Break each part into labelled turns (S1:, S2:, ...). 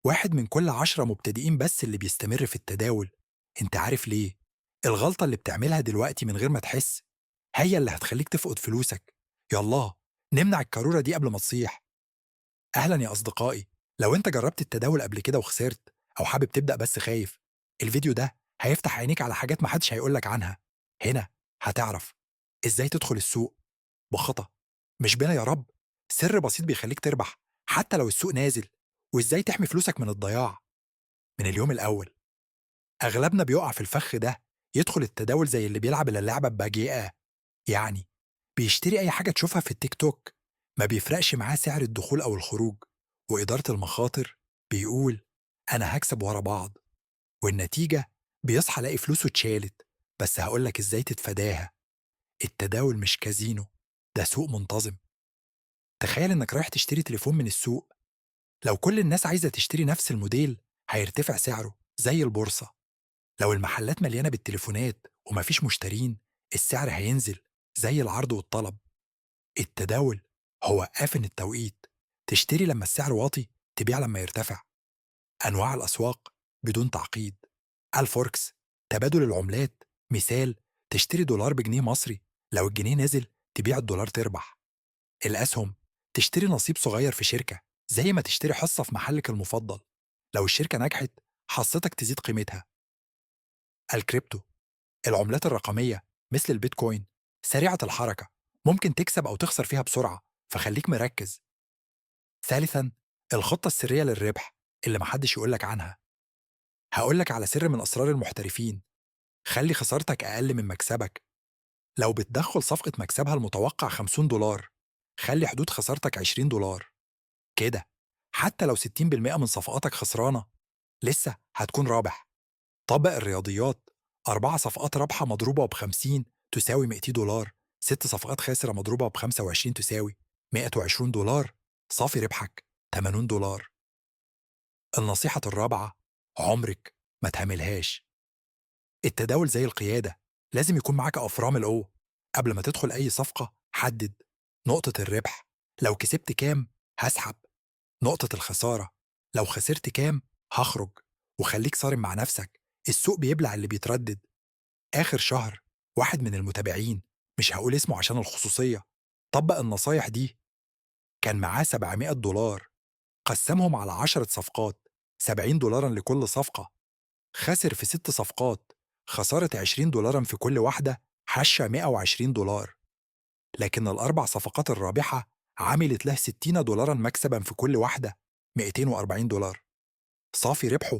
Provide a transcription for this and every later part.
S1: واحد من كل 10 مبتدئين بس اللي بيستمر في التداول. انت عارف ليه؟ الغلطة اللي بتعملها دلوقتي من غير ما تحس هي اللي هتخليك تفقد فلوسك. يلا نمنع الكارورة دي قبل ما تصيح. أهلا يا أصدقائي، لو انت جربت التداول قبل كده وخسرت أو حابب تبدأ بس خايف، الفيديو ده هيفتح عينيك على حاجات محدش هيقولك عنها. هنا هتعرف ازاي تدخل السوق بخطأ، مش بلا يا رب، سر بسيط بيخليك تربح حتى لو السوق نازل، وازاي تحمي فلوسك من الضياع من اليوم الأول. أغلبنا بيقع في الفخ ده، يدخل التداول زي اللي بيلعب اللعبة ببجيئة، يعني بيشتري أي حاجة تشوفها في التيك توك، ما بيفرقش معاه سعر الدخول أو الخروج، وإدارة المخاطر بيقول أنا هكسب ورا بعض، والنتيجة بيصحى لاقي فلوسه اتشالت. بس هقولك إزاي تتفاداها. التداول مش كازينو، ده سوق منتظم. تخيل إنك رايح تشتري تليفون من السوق، لو كل الناس عايزة تشتري نفس الموديل هيرتفع سعره زي البورصة. لو المحلات مليانة بالتليفونات ومفيش مشترين، السعر هينزل زي العرض والطلب. التداول هو قافل التوقيت، تشتري لما السعر واطي، تبيع لما يرتفع. أنواع الأسواق بدون تعقيد. الفوركس، تبادل العملات، مثال تشتري دولار بجنيه مصري، لو الجنيه نزل تبيع الدولار تربح. الأسهم، تشتري نصيب صغير في شركة زي ما تشتري حصة في محلك المفضل، لو الشركة نجحت حصتك تزيد قيمتها. الكريبتو، العملات الرقمية مثل البيتكوين، سريعة الحركة، ممكن تكسب أو تخسر فيها بسرعة، فخليك مركز. ثالثاً، الخطة السرية للربح اللي محدش يقولك عنها. هقولك على سر من أسرار المحترفين: خلي خسارتك أقل من مكسبك. لو بتدخل صفقة مكسبها المتوقع $50، خلي حدود خسارتك $20. كده حتى لو 60% من صفقاتك خسرانة، لسه هتكون رابح. طبق الرياضيات: 4 صفقات رابحة مضروبة ب50 تساوي $200، 6 صفقات خاسرة مضروبة ب25 تساوي $120، صافي ربحك $80. النصيحة الرابعة: عمرك ما تهملهاش. التداول زي القيادة، لازم يكون معاك أفرام القوة. قبل ما تدخل أي صفقة حدد نقطة الربح، لو كسبت كام هسحب، نقطة الخسارة، لو خسرت كام هخرج. وخليك صارم مع نفسك، السوق بيبلع اللي بيتردد. آخر شهر واحد من المتابعين، مش هقول اسمه عشان الخصوصية، طبق النصايح دي. كان معاه $700، قسمهم على 10 صفقات، $70 لكل صفقة. خسر في 6 صفقات، خسارة $20 في كل واحدة، حشة $120. لكن ال4 صفقات الرابحة عملت له $60 مكسبا في كل واحدة، $240. صافي ربحه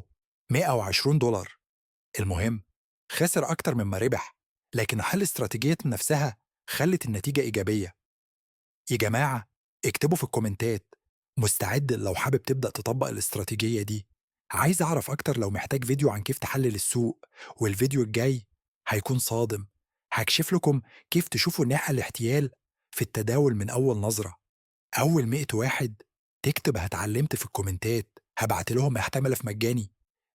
S1: $120. المهم، خسر أكتر مما ربح، لكن حل استراتيجية نفسها خلت النتيجة إيجابية. يا جماعة، اكتبوا في الكومنتات مستعد لو حابب تبدأ تطبق الاستراتيجية دي. عايز أعرف أكتر لو محتاج فيديو عن كيف تحلل السوق، والفيديو الجاي هيكون صادم، هكشف لكم كيف تشوفوا نحل الاحتيال في التداول من أول نظرة. أول 100 واحد تكتب هتعلمت في الكومنتات هبعت لهم محتملة في مجاني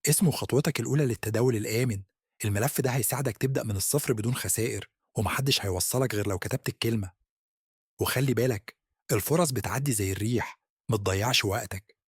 S1: اسمه خطوتك الأولى للتداول الآمن. الملف ده هيساعدك تبدأ من الصفر بدون خسائر، ومحدش هيوصلك غير لو كتبت الكلمة. وخلي بالك، الفرص بتعدي زي الريح، متضيعش وقتك.